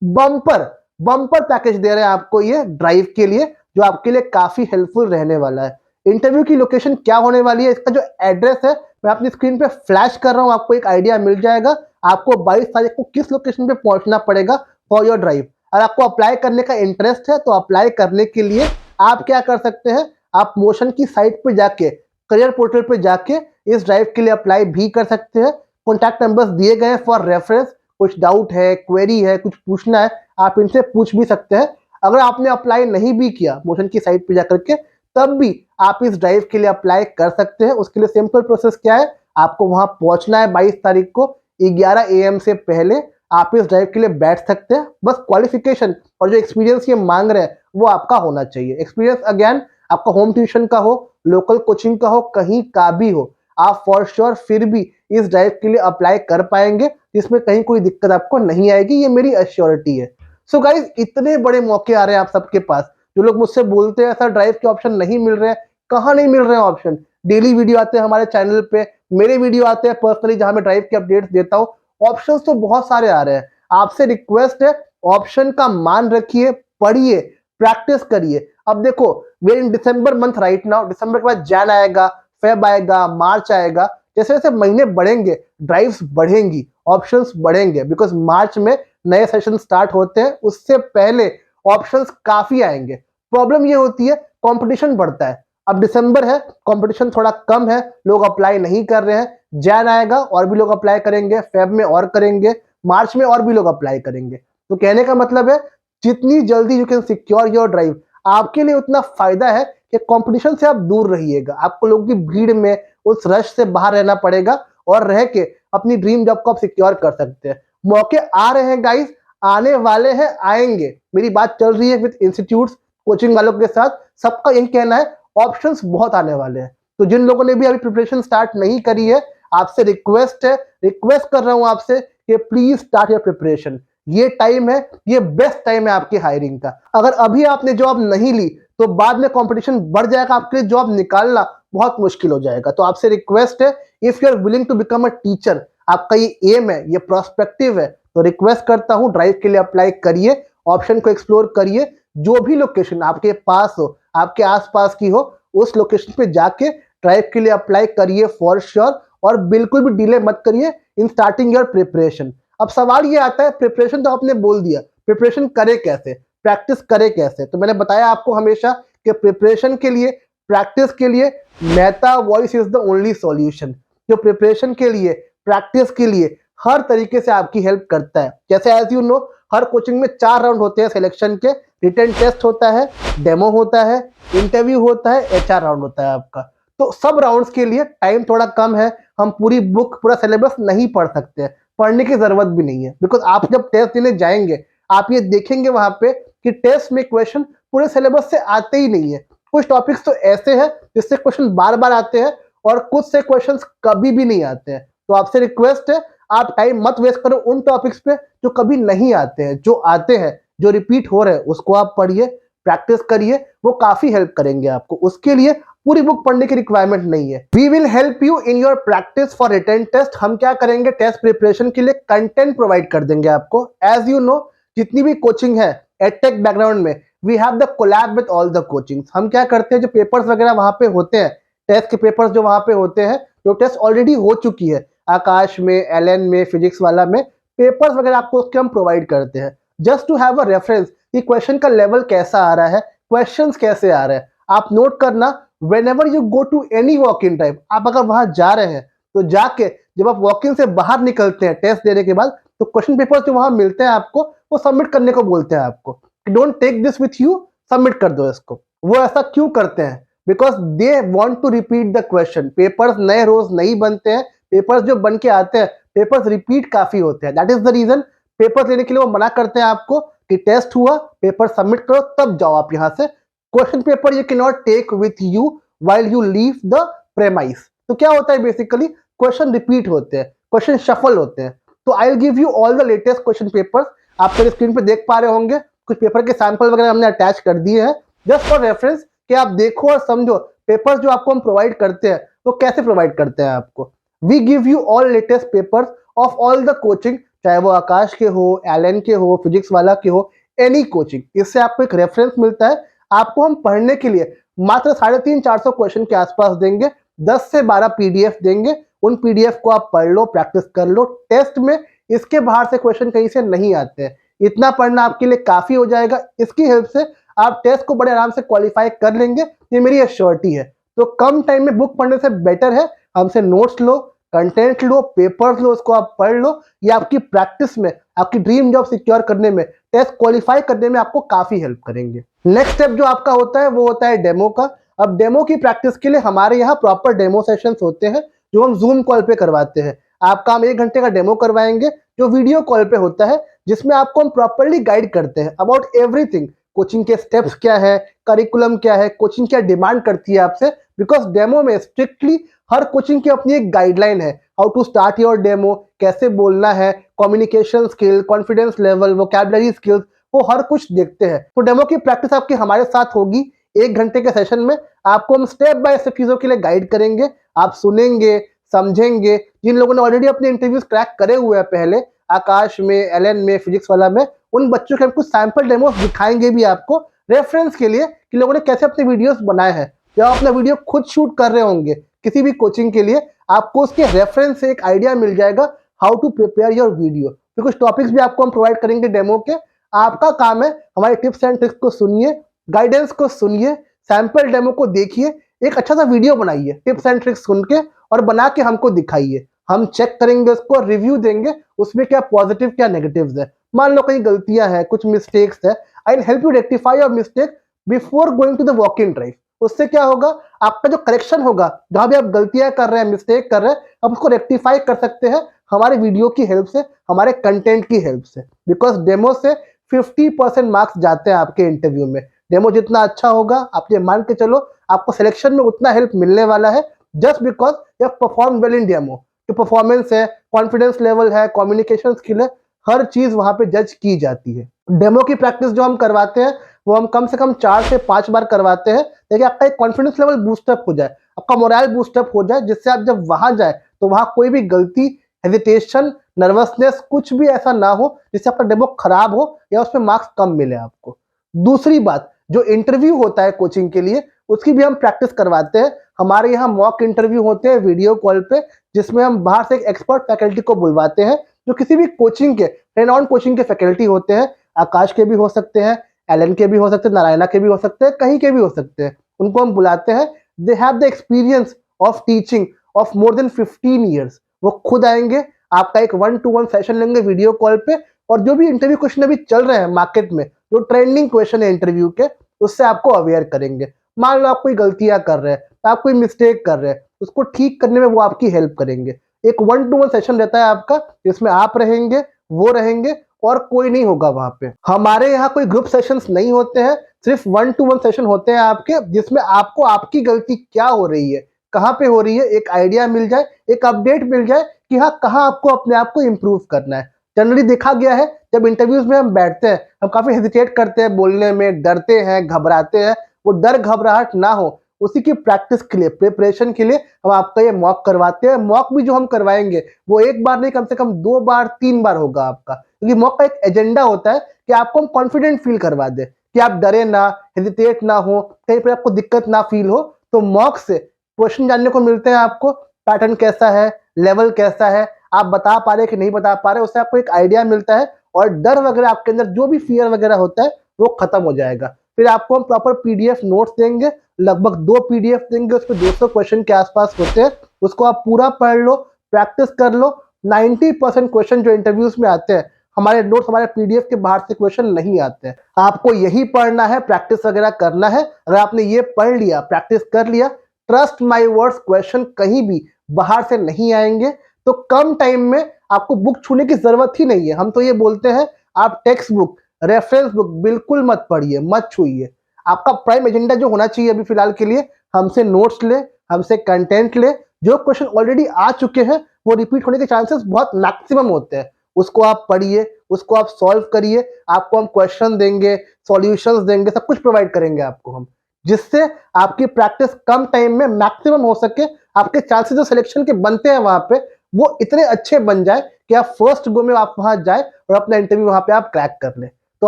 बम्पर बम्पर पैकेज दे रहे हैं आपको ये ड्राइव के लिए, जो आपके लिए काफी हेल्पफुल रहने वाला है। इंटरव्यू की लोकेशन क्या होने वाली है, इसका जो एड्रेस है मैं अपनी स्क्रीन पे फ्लैश कर रहा हूँ, आपको एक आइडिया मिल जाएगा आपको 22 तारीख को किस लोकेशन पे पहुंचना पड़ेगा फॉर योर ड्राइव। अगर आपको अप्लाई करने का इंटरेस्ट है तो अप्लाई करने के लिए आप क्या कर सकते हैं, आप मोशन की साइट पे जाके, करियर पोर्टल पे जाके इस ड्राइव के लिए अप्लाई भी कर सकते हैं। कॉन्टैक्ट नंबर्स दिए गए हैं फॉर रेफरेंस। कुछ डाउट है, क्वेरी है, कुछ पूछना है, आप इनसे पूछ भी सकते हैं। अगर आपने अप्लाई नहीं भी किया मोशन की साइट पे जाकर के, तब भी आप इस ड्राइव के लिए अप्लाई कर सकते हैं। उसके लिए सिंपल प्रोसेस क्या है, आपको वहां पहुंचना है 22 तारीख को 11 AM से पहले। आप इस ड्राइव के लिए बैठ सकते हैं। बस क्वालिफिकेशन और जो एक्सपीरियंस ये मांग रहे हैं वो आपका होना चाहिए। एक्सपीरियंस अगेन आपका होम ट्यूशन का हो, लोकल कोचिंग का हो, कहीं का भी हो, आप फॉर श्योर फिर भी इस ड्राइव के लिए अप्लाई कर पाएंगे, इसमें कहीं कोई दिक्कत आपको नहीं आएगी, ये मेरी एश्योरिटी है। सो गाइज, इतने बड़े मौके आ रहे हैं आप सबके पास। जो लोग मुझसे बोलते हैं सर ड्राइव के ऑप्शन नहीं मिल रहे हैं, कहाँ नहीं मिल रहे हैं ऑप्शन? डेली वीडियो आते हैं हमारे चैनल पे, मेरे वीडियो आते हैं पर्सनली जहां मैं ड्राइव के अपडेट्स देता हूँ। ऑप्शंस तो बहुत सारे आ रहे हैं। आपसे रिक्वेस्ट है, ऑप्शन का मान रखिए, पढ़िए, प्रैक्टिस करिए। अब देखो, वे इन दिसंबर मंथ राइट नाउ, दिसंबर के बाद जैन आएगा, फेब आएगा, मार्च आएगा। जैसे जैसे महीने बढ़ेंगे ड्राइव्स बढ़ेंगी, ऑप्शंस बढ़ेंगे, बिकॉज मार्च में नए सेशन स्टार्ट होते हैं, उससे पहले ऑप्शंस काफी आएंगे। प्रॉब्लम ये होती है, कंपटीशन बढ़ता है। अब दिसंबर है, कंपटीशन थोड़ा कम है, लोग अप्लाई नहीं कर रहे हैं। जैन आएगा और भी लोग अप्लाई करेंगे, फेब में और करेंगे, मार्च में और भी लोग अप्लाई करेंगे। तो कहने का मतलब है, जितनी जल्दी you can secure your drive, आपके लिए उतना फायदा है कि कंपटीशन से आप दूर रहिएगा। आपको लोगों की भीड़ में, उस रश से बाहर रहना पड़ेगा और रह के अपनी ड्रीम जॉब को आप सिक्योर कर सकते हैं। मौके आ रहे हैं गाइस, आने वाले हैं, आएंगे। मेरी बात चल रही है विद इंस्टीट्यूट्स, कोचिंग वालों के साथ, सबका यही कहना है ऑप्शंस बहुत आने वाले हैं। तो जिन लोगों ने भी अभी प्रिपरेशन स्टार्ट नहीं करी है, आपसे रिक्वेस्ट है, रिक्वेस्ट कर रहा हूं आपसे कि प्लीज स्टार्ट योर प्रिपरेशन। ये टाइम है, ये बेस्ट टाइम है आपकी हायरिंग का। अगर अभी आपने जॉब नहीं ली तो बाद में कंपटीशन बढ़ जाएगा, आपके लिए जॉब निकालना बहुत मुश्किल हो जाएगा। तो आपसे रिक्वेस्ट है, if you are willing to become a teacher, आपका ये एम है, ये प्रोस्पेक्टिव है, तो रिक्वेस्ट करता हूं ड्राइव के लिए अप्लाई करिए, ऑप्शन को एक्सप्लोर करिए। जो भी लोकेशन आपके पास हो, आपके आसपास की हो, उस लोकेशन पे जाके ड्राइव के लिए अप्लाई करिए फॉर श्योर। और बिल्कुल भी डिले मत करिए इन स्टार्टिंग योर प्रिपरेशन। अब सवाल ये आता है, प्रिपरेशन तो आपने बोल दिया, प्रिपरेशन करे कैसे, प्रैक्टिस करे कैसे? तो मैंने बताया आपको हमेशा कि प्रिपरेशन के लिए, प्रैक्टिस के लिए Mehta voice is the only solution, जो प्रिपरेशन के लिए, प्रैक्टिस के लिए हर तरीके से आपकी हेल्प करता है। जैसे एज यू नो, हर कोचिंग में 4 राउंड होते हैं सिलेक्शन के। रिटन टेस्ट होता है, डेमो होता है, इंटरव्यू होता है, HR राउंड होता है आपका। तो सब राउंड्स के लिए टाइम थोड़ा कम है, हम पूरी बुक, पूरा सिलेबस नहीं पढ़ सकते हैं, पढ़ने की जरूरत भी नहीं है। बिकॉज आप जब टेस्ट देने जाएंगे, आप ये देखेंगे वहां पे कि टेस्ट में क्वेश्चन पूरे सिलेबस से आते ही नहीं है। कुछ टॉपिक्स तो ऐसे हैं जिससे क्वेश्चन बार बार आते हैं, और कुछ से क्वेश्चंस कभी भी नहीं आते हैं। तो आपसे रिक्वेस्ट है, आप टाइम मत वेस्ट करो उन टॉपिक्स पे जो कभी नहीं आते हैं। जो आते हैं, जो रिपीट हो रहे हैं, उसको आप पढ़िए, प्रैक्टिस करिए, वो काफी हेल्प करेंगे आपको। उसके लिए पूरी बुक पढ़ने की रिक्वायरमेंट नहीं है। We will help you in your practice for written test. हम क्या करेंगे, टेस्ट प्रिपरेशन के लिए कंटेंट प्रोवाइड कर देंगे आपको। एज यू नो, जितनी भी कोचिंग है एडटेक बैकग्राउंड में, we have the collab with all the coachings. हम क्या करते हैं, जो पेपर्स वगैरह वहां पे होते हैं, टेस्ट के पेपर्स जो वहां पे होते हैं, जो टेस्ट ऑलरेडी हो चुकी है, आकाश में, एलएन में, फिजिक्स वाला में, पेपर्स वगैरह आपको उसके हम प्रोवाइड करते हैं, just to have a reference कि क्वेश्चन का लेवल कैसा आ रहा है, क्वेश्चंस कैसे आ रहे हैं। आप नोट करना, whenever you go to any walk in drive, आप अगर वहां जा रहे हैं तो जाके जब आप वॉक इन से बाहर निकलते हैं टेस्ट देने के बाद, तो क्वेश्चन पेपर्स जो वहां मिलते हैं आपको, वो सबमिट करने को बोलते हैं आपको। Don't take this with you, submit कर दो इसको। वो ऐसा क्यों करते हैं? Because they want to repeat the question. Papers नए रोज नहीं बनते हैं, पेपर्स जो बन के आते हैं, पेपर्स रिपीट काफी होते हैं। That is the reason paper लेने के लिए वो मना करते हैं आपको कि टेस्ट हुआ, पेपर सबमिट करो, तब जाओ आप यहां से। Question paper you can not take with you while you leave the premise. तो क्या होता है, बेसिकली क्वेश्चन रिपीट होते हैं, क्वेश्चन शफल होते हैं। तो I will give you all the latest question papers. आप मेरे स्क्रीन पे देख पा रहे होंगे, कुछ पेपर के सैंपल वगैरह हमने अटैच कर दिए हैं, जस्ट फॉर रेफरेंस कि आप देखो और समझो पेपर्स जो आपको हम प्रोवाइड करते हैं वो कैसे प्रोवाइड करते हैं आपको। We give you all latest papers of all the coaching, चाहे वो आकाश के हो, एलन के हो, फिजिक्स वाला के हो, एनी कोचिंग। इससे आपको एक रेफरेंस मिलता है। आपको हम पढ़ने के लिए मात्र 350-400 क्वेश्चन के आसपास देंगे, 10 से 12 पीडीएफ देंगे। उन पीडीएफ को आप पढ़ लो, प्रैक्टिस कर लो टेस्ट में। इसके बाहर से क्वेश्चन कहीं से नहीं आते हैं। इतना पढ़ना आपके लिए काफी हो जाएगा। इसकी हेल्प से आप टेस्ट को बड़े आराम से क्वालिफाई कर लेंगे, ये मेरी एश्योरिटी है। तो कम टाइम में बुक पढ़ने से बेटर है हमसे नोट्स लो, कंटेंट लो, पेपर्स लो, उसको आप पढ़ लो। ये आपकी प्रैक्टिस में, आपकी ड्रीम जॉब सिक्योर करने में, टेस्ट क्वालिफाई करने में आपको काफी हेल्प करेंगे। नेक्स्ट स्टेप जो आपका होता है वो होता है डेमो का। अब डेमो की प्रैक्टिस के लिए हमारे यहाँ प्रॉपर डेमो सेशंस होते हैं जो हम जूम कॉल पे करवाते हैं। आपका हम 1 घंटे का डेमो करवाएंगे जो वीडियो कॉल पे होता है, जिसमें आपको हम प्रॉपरली गाइड करते हैं अबाउट एवरीथिंग। कोचिंग के स्टेप्स क्या है, करिकुलम क्या है, कोचिंग क्या डिमांड करती है आपसे। बिकॉज डेमो में स्ट्रिक्टली हर कोचिंग की अपनी एक गाइडलाइन है, how to start your demo, कैसे बोलना है, communication skill, confidence level, vocabulary skills, वो हर कुछ देखते हैं। तो डेमो की प्रैक्टिस आपकी हमारे साथ होगी 1 घंटे के सेशन में। आपको हम स्टेप बाय स्टेप चीजों के लिए गाइड करेंगे, आप सुनेंगे, समझेंगे। जिन लोगों ने ऑलरेडी अपने इंटरव्यूज क्रैक करे हुए हैं पहले, आकाश में, एलन में, फिजिक्स वाला में, उन बच्चों के हम कुछ सैंपल डेमोस दिखाएंगे भी आपको रेफरेंस के लिए कि लोगों ने कैसे अपने वीडियोस बनाए हैं। या अपना वीडियो खुद शूट कर रहे होंगे किसी भी कोचिंग के लिए, आपको उसके रेफरेंस से एक आइडिया मिल जाएगा how to prepare your video. तो कुछ टॉपिक्स भी आपको हम प्रोवाइड करेंगे डेमो के। आपका काम है हमारे टिप्स एंड ट्रिक्स को सुनिए, गाइडेंस को सुनिए, सैंपल डेमो को देखिए, एक अच्छा सा वीडियो बनाइए टिप्स एंड ट्रिक्स सुन के और बना के हमको दिखाइए। हम चेक करेंगे उसको, रिव्यू देंगे उसमें क्या पॉजिटिव क्या नेगेटिव्स है। मान लो कहीं गलतियां हैं, कुछ मिस्टेक्स है, I will help you rectify your mistake before going to the walk in drive. उससे क्या होगा, आपका जो करेक्शन होगा, जहां भी आप गलतियां कर रहे हैं, मिस्टेक कर रहे हैं, आप उसको रेक्टिफाई कर सकते हैं हमारे वीडियो की हेल्प से, हमारे कंटेंट की हेल्प से। बिकॉज डेमो से 50% मार्क्स जाते हैं आपके इंटरव्यू में। डेमो जितना अच्छा होगा, आप ये मान के चलो आपको सिलेक्शन में उतना हेल्प मिलने वाला है, just because you perform well in demo. जो परफॉर्मेंस है, कॉन्फिडेंस लेवल है, कम्युनिकेशन स्किल है, हर चीज वहां पे जज की जाती है। डेमो की प्रैक्टिस जो हम करवाते हैं वो हम कम से कम 4 से 5 बार करवाते हैं, ताकि आपका एक कॉन्फिडेंस लेवल बूस्टअप हो जाए, आपका मोरल बूस्टअप हो जाए, जिससे आप जब वहां जाए तो वहां कोई भी गलती, हेजिटेशन, नर्वसनेस कुछ भी ऐसा ना हो जिससे आपका डेमो खराब हो या उसमें मार्क्स कम मिले आपको। दूसरी बात, जो इंटरव्यू होता है कोचिंग के लिए, उसकी भी हम प्रैक्टिस करवाते हैं। हमारे यहाँ मॉक इंटरव्यू होते हैं वीडियो कॉल पे, जिसमें हम बाहर से एक एक्सपर्ट फैकल्टी को बुलवाते हैं जो किसी भी कोचिंग के, रेनॉन कोचिंग के फैकल्टी होते हैं। आकाश के भी हो सकते हैं, एलन के भी हो सकते हैं, नारायणा के भी हो सकते हैं, कहीं के भी हो सकते हैं। उनको हम बुलाते हैं। They have the experience of teaching of more than 15 years. वो खुद आएंगे, आपका एक 1-to-1 सेशन लेंगे वीडियो कॉल पे, और जो भी इंटरव्यू क्वेश्चन अभी चल रहे हैं मार्केट में, जो ट्रेंडिंग क्वेश्चन है इंटरव्यू के, उससे आपको अवेयर करेंगे। मान लो आप कोई गलतियां कर रहे हैं, आप कोई मिस्टेक कर रहे हैं, उसको ठीक करने में वो आपकी हेल्प करेंगे। एक 1-to-1 सेशन रहता है आपका, जिसमें आप रहेंगे, वो रहेंगे, और कोई नहीं होगा वहां पे। हमारे यहाँ कोई ग्रुप सेशंस नहीं होते हैं, सिर्फ 1-to-1 सेशन होते हैं आपके, जिसमें आपको आपकी गलती क्या हो रही है, कहाँ पे हो रही है, एक आइडिया मिल जाए, एक अपडेट मिल जाए कि हाँ कहाँ आपको अपने आप को इम्प्रूव करना है। जनरली देखा गया है जब इंटरव्यूज में हम बैठते हैं, हम काफी हेजिटेट करते हैं बोलने में, डरते हैं, घबराते हैं। वो डर घबराहट ना हो, उसी की प्रैक्टिस के लिए, प्रिपरेशन के लिए हम आपका ये मॉक करवाते हैं। मॉक भी जो हम करवाएंगे वो एक बार नहीं, कम से कम 2 बार 3 बार होगा आपका, क्योंकि मॉक का एक एजेंडा होता है कि आपको हम कॉन्फिडेंट फील करवा दे, कि आप डरे ना, हेजिटेट ना हो, कहीं पर आपको दिक्कत ना फील हो। तो मॉक से क्वेश्चन जानने को मिलते हैं, आपको पैटर्न कैसा है, लेवल कैसा है, आप बता पा रहे कि नहीं बता पा रहे, उससे आपको एक आइडिया मिलता है, और डर वगैरह आपके अंदर जो भी फियर वगैरह होता है वो खत्म हो जाएगा। फिर आपको हम प्रॉपर पीडीएफ नोट्स देंगे, लगभग 2 पीडीएफ देंगे, उसमें 200 क्वेश्चन के आसपास होते हैं। उसको आप पूरा पढ़ लो, प्रैक्टिस कर लो। 90% क्वेश्चन जो इंटरव्यूज में आते हैं, हमारे नोट्स, हमारे पीडीएफ के बाहर से क्वेश्चन नहीं आते हैं। आपको यही पढ़ना है, प्रैक्टिस वगैरह करना है। अगर आपने ये पढ़ लिया, प्रैक्टिस कर लिया, ट्रस्ट माई वर्ड्स, क्वेश्चन कहीं भी बाहर से नहीं आएंगे। तो कम टाइम में आपको बुक छूने की जरूरत ही नहीं है। हम तो ये बोलते हैं, आप टेक्स्ट बुक, रेफरेंस बुक बिल्कुल मत पढ़िए, मत छूइए। आपका प्राइम एजेंडा जो होना चाहिए अभी फिलहाल के लिए, हमसे नोट्स ले, हमसे कंटेंट ले। जो क्वेश्चन ऑलरेडी आ चुके हैं वो रिपीट होने के चांसेस बहुत मैक्सिमम होते हैं, उसको आप पढ़िए, उसको आप सॉल्व करिए। आपको हम क्वेश्चन देंगे, सॉल्यूशंस देंगे, सब कुछ प्रोवाइड करेंगे आपको हम। जिससे आपकी प्रैक्टिस कम टाइम में मैक्सिमम हो सके, आपके चांसेस जो सिलेक्शन के बनते हैं वहां पे वो इतने अच्छे बन जाए कि आप फर्स्ट गो में आप वहां जाए और अपना इंटरव्यू वहां पे आप क्रैक कर ले। तो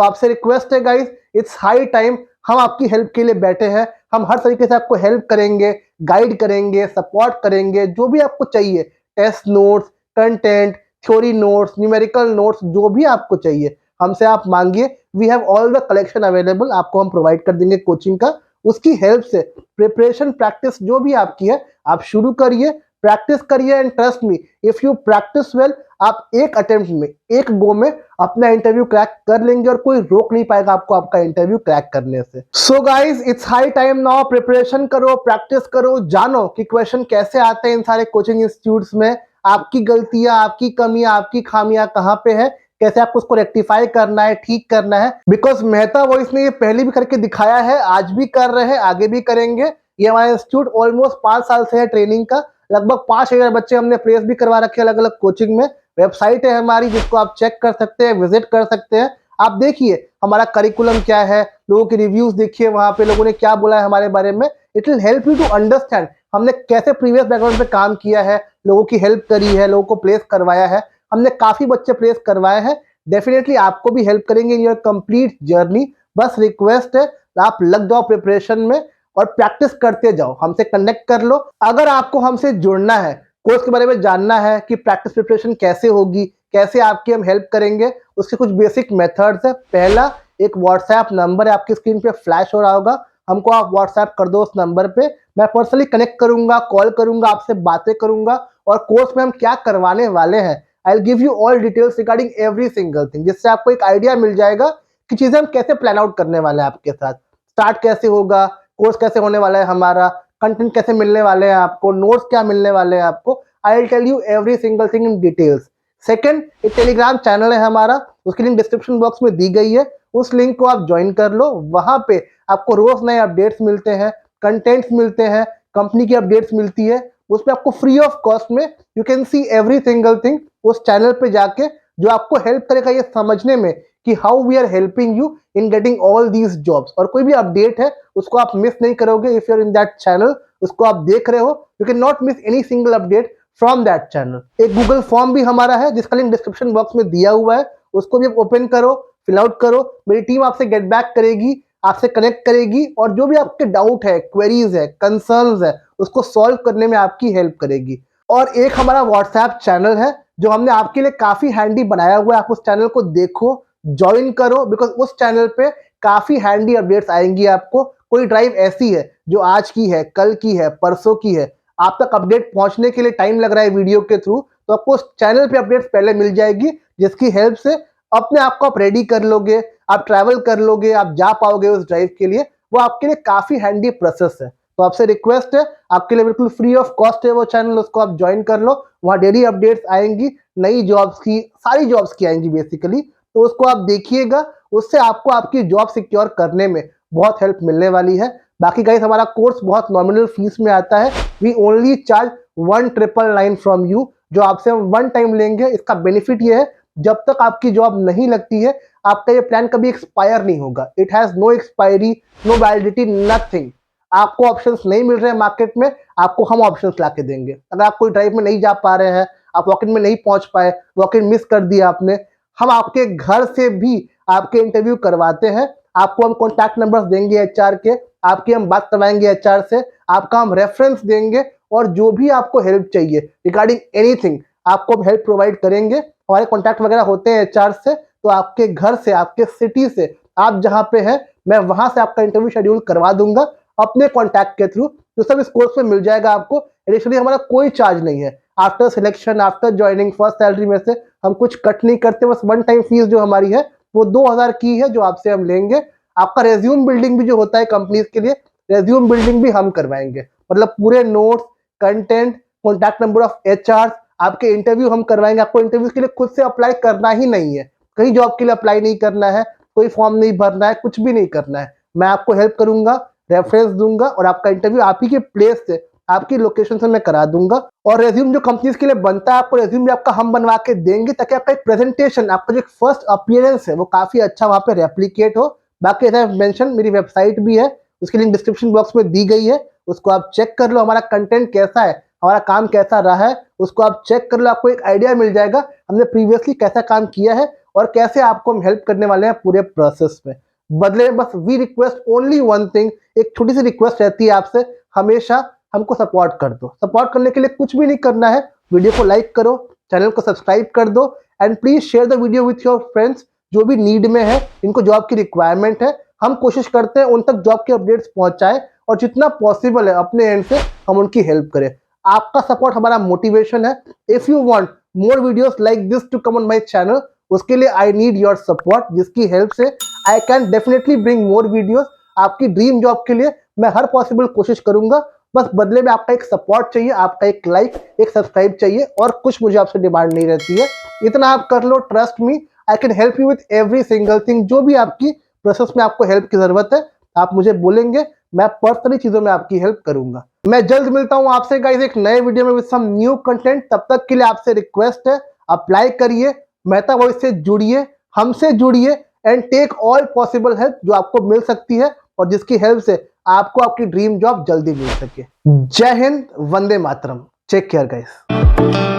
आपसे रिक्वेस्ट है गाइस, इट्स हाई टाइम, हम आपकी हेल्प के लिए बैठे हैं। हम हर तरीके से आपको हेल्प करेंगे, गाइड करेंगे, सपोर्ट करेंगे, जो भी आपको चाहिए, test notes, content, theory notes, numerical notes, जो भी आपको चाहिए हमसे आप मांगिए। We have all the collection available, आपको हम प्रोवाइड कर देंगे कोचिंग का। उसकी हेल्प से प्रिपरेशन प्रैक्टिस जो भी आपकी है आप शुरू करिए, प्रैक्टिस करिए, and trust me, if you practice well, आप एक अटेम्प्ट में, एक गो में अपना इंटरव्यू क्रैक कर लेंगे और कोई रोक नहीं पाएगा आपको आपका इंटरव्यू क्रैक करने से। So guys, it's high time now, preparation करो, प्रैक्टिस करो, जानो कि क्वेश्चन कैसे आते हैं इन सारे कोचिंग इंस्टीट्यूट्स में, आपकी गलतियां, आपकी कमियां, आपकी खामियां कहाँ पे है, कैसे आपको उसको रेक्टिफाई करना है, ठीक करना है। बिकॉज मेहता वॉइस ने ये पहले भी करके दिखाया है, आज भी कर रहे हैं, आगे भी करेंगे। ये हमारा इंस्टीट्यूट ऑलमोस्ट 5 साल से है ट्रेनिंग का, लगभग 5,000 बच्चे हमने प्लेस भी करवा रखे अलग अलग कोचिंग में। वेबसाइट है हमारी जिसको आप चेक कर सकते हैं, विजिट कर सकते हैं। आप देखिए हमारा करिकुलम क्या है, लोगों के रिव्यूज देखिए, वहां पे लोगों ने क्या बोला है हमारे बारे में। It will help you to understand हमने कैसे प्रीवियस बैकग्राउंड पे काम किया है, लोगों की हेल्प करी है, लोगों को प्लेस करवाया है। हमने काफी बच्चे प्लेस करवाए हैं, डेफिनेटली आपको भी हेल्प करेंगे इन योर कंप्लीट जर्नी। बस रिक्वेस्ट है आप लग जाओ प्रिपरेशन में और प्रैक्टिस करते जाओ, हमसे कनेक्ट कर लो। अगर आपको हमसे जुड़ना है, कोर्स के बारे में जानना है कि प्रैक्टिस प्रिपरेशन कैसे होगी, कैसे आपकी हम हेल्प करेंगे, उसके कुछ बेसिक मेथड्स है। पहला, एक व्हाट्सएप नंबर है आपकी स्क्रीन पे फ्लैश हो रहा होगा, हमको आप व्हाट्सएप कर दो उस नंबर पे, मैं पर्सनली कनेक्ट करूंगा, कॉल करूंगा, आपसे बातें करूंगा और कोर्स में हम क्या करवाने वाले हैं, I will give you all details regarding every single thing, जिससे आपको एक आइडिया मिल जाएगा कि चीजें हम कैसे प्लान आउट करने वाले हैं आपके साथ, स्टार्ट कैसे होगा, कोर्स कैसे होने वाला है हमारा, कंटेंट कैसे मिलने वाले हैं आपको, नोट्स क्या मिलने वाले हैं आपको। I will tell you every single thing in details. Second, एक टेलीग्राम चैनल है हमारा, उसकी लिंक डिस्क्रिप्शन बॉक्स में दी गई है, उस लिंक को आप ज्वाइन कर लो। वहां पे आपको रोज नए अपडेट्स मिलते हैं, कंटेंट्स मिलते हैं, कंपनी की अपडेट्स मिलती है, उस पर आपको फ्री ऑफ कॉस्ट में you can see every single thing उस चैनल पे जाके, जो आपको हेल्प करेगा ये समझने में कि how we are helping you in getting all these jobs. और कोई भी अपडेट है उसको आप मिस नहीं करोगे if you are in that channel, उसको आप देख रहे हो, you can not miss any single update from that channel. एक गूगल फॉर्म भी हमारा है जिसका लिंक डिस्क्रिप्शन बॉक्स में दिया हुआ है, उसको भी आप ओपन करो, फिल आउट करो, मेरी टीम आपसे गेट बैक करेगी, आपसे कनेक्ट करेगी और जो भी आपके डाउट है, क्वेरीज है, कंसर्न्स है, उसको सॉल्व करने में आपकी हेल्प करेगी। और एक हमारा व्हाट्सएप चैनल है जो हमने आपके लिए काफी हैंडी बनाया हुआ है, आप उस चैनल को देखो, ज्वाइन करो, बिकॉज उस चैनल पे काफी हैंडी अपडेट्स आएंगी आपको। कोई ड्राइव ऐसी है जो आज की है, कल की है, परसों की है, आप तक अपडेट पहुंचने के लिए टाइम लग रहा है वीडियो के थ्रू, तो आपको उस चैनल पे अपडेट्स पहले मिल जाएगी, जिसकी हेल्प से अपने आप को आप रेडी कर लोगे, आप ट्रैवल कर लोगे, आप जा पाओगे उस ड्राइव के लिए। वो आपके लिए काफी हैंडी प्रोसेस है। तो आपसे रिक्वेस्ट है, आपके लिए बिल्कुल फ्री ऑफ कॉस्ट है वो चैनल, उसको आप ज्वाइन कर लो, वहाँ डेली अपडेट्स आएंगी, नई जॉब्स की, सारी जॉब्स की आएंगी बेसिकली, तो उसको आप देखिएगा, उससे आपको आपकी जॉब सिक्योर करने में बहुत हेल्प मिलने वाली है। बाकी गाइस, हमारा कोर्स बहुत नॉमिनल फीस में आता है, we only charge 1999 from you, जो आपसे हम वन टाइम लेंगे। इसका बेनिफिट ये है, जब तक आपकी जॉब नहीं लगती है आपका ये प्लान कभी एक्सपायर नहीं होगा, it has no expiry, no validity, nothing. आपको ऑप्शंस नहीं मिल रहे हैं मार्केट में, आपको हम ऑप्शंस ला के देंगे। अगर आप कोई ड्राइव में नहीं जा पा रहे हैं, आप वॉक इन में नहीं पहुंच पाए, वॉक इन मिस कर दिया आपने, हम आपके घर से भी आपके इंटरव्यू करवाते हैं। आपको हम कॉन्टैक्ट नंबर्स देंगे एचआर के, आपकी हम बात करवाएंगे एचआर से, आपका हम रेफरेंस देंगे और जो भी आपको हेल्प चाहिए रिगार्डिंग एनीथिंग आपको हम हेल्प प्रोवाइड करेंगे। हमारे कॉन्टैक्ट वगैरह होते हैं एचआर से, तो आपके घर से, आपके सिटी से, आप जहाँ पे हैं, मैं वहां से आपका इंटरव्यू शेड्यूल करवा दूंगा अपने कॉन्टैक्ट के थ्रू। तो सब इस कोर्स में मिल जाएगा आपको, एडिशनली हमारा कोई चार्ज नहीं है। After selection, after joining, first salary में से हम कुछ कट नहीं करते, बस वन टाइम फीस जो हमारी है वो 2000 की है, जो आपसे हम लेंगे। आपका रेज्यूम बिल्डिंग भी जो होता है कंपनीज के लिए, रेज्यूम बिल्डिंग भी हम करवाएंगे, मतलब पूरे notes, content, contact number of HR, आपके इंटरव्यू हम करवाएंगे। आपको इंटरव्यू के लिए खुद से अप्लाई करना ही नहीं है, कहीं जॉब के लिए अप्लाई नहीं करना है, कोई फॉर्म नहीं भरना है, कुछ भी नहीं करना है। मैं आपको हेल्प करूंगा, रेफरेंस दूंगा और आपका इंटरव्यू आप ही के प्लेस से, आपकी लोकेशन से मैं करा दूंगा। और रेज्यूम जो कंपनीज के लिए बनता है, आपको रेज्यूम भी आपका हम बनवा के देंगे, ताकि आपका एक प्रेजेंटेशन, आपका जो फर्स्ट अपीयरेंस है वो काफी अच्छा वहां पे रेप्लिकेट हो। बाकी एज आई मेंशन, मेरी वेबसाइट भी है, उसकी लिंक डिस्क्रिप्शन बॉक्स में दी गई है, उसको आप चेक कर लो। हमारा कंटेंट कैसा है, हमारा काम कैसा रहा है, उसको आप चेक कर लो। आपको एक आइडिया मिल जाएगा हमने प्रीवियसली कैसा काम किया है और कैसे आपको हम हेल्प करने वाले हैं पूरे प्रोसेस में। बदले में बस we request only one thing, एक छोटी सी रिक्वेस्ट रहती है आपसे, हमेशा हमको सपोर्ट कर दो। सपोर्ट करने के लिए कुछ भी नहीं करना है, वीडियो को लाइक करो, चैनल को सब्सक्राइब कर दो and please share the video with your friends जो भी नीड में है, इनको जॉब की रिक्वायरमेंट है। हम कोशिश करते हैं उन तक जॉब के अपडेट्स पहुंचाएं और जितना पॉसिबल है अपने एंड से हम उनकी हेल्प करें। आपका सपोर्ट हमारा मोटिवेशन है। If you want more videos like this to come on my channel, उसके लिए आई नीड योर सपोर्ट, जिसकी हेल्प से I can definitely bring more videos. आपकी ड्रीम जॉब के लिए मैं हर पॉसिबल कोशिश करूंगा, बस बदले में आपका एक सपोर्ट चाहिए, आपका एक लाइक, एक सब्सक्राइब चाहिए और कुछ मुझे आपसे डिमांड नहीं रहती है। इतना आप कर लो, trust me, I can help you with every single thing. जो भी आपकी प्रोसेस में आपको हेल्प की जरूरत है आप मुझे बोलेंगे, मैं पर्सनली चीजों में आपकी हेल्प करूंगा। मैं जल्द मिलता हूं आपसे गाइस एक नए वीडियो में विद सम न्यू कंटेंट। तब तक के लिए आपसे रिक्वेस्ट है, अप्लाई करिए, मेहता वॉइस से जुड़िए, हमसे जुड़िए and take all possible help जो आपको मिल सकती है और जिसकी हेल्प से आपको आपकी ड्रीम जॉब जल्दी मिल सके। जय Hind, Vande Mataram, take care guys.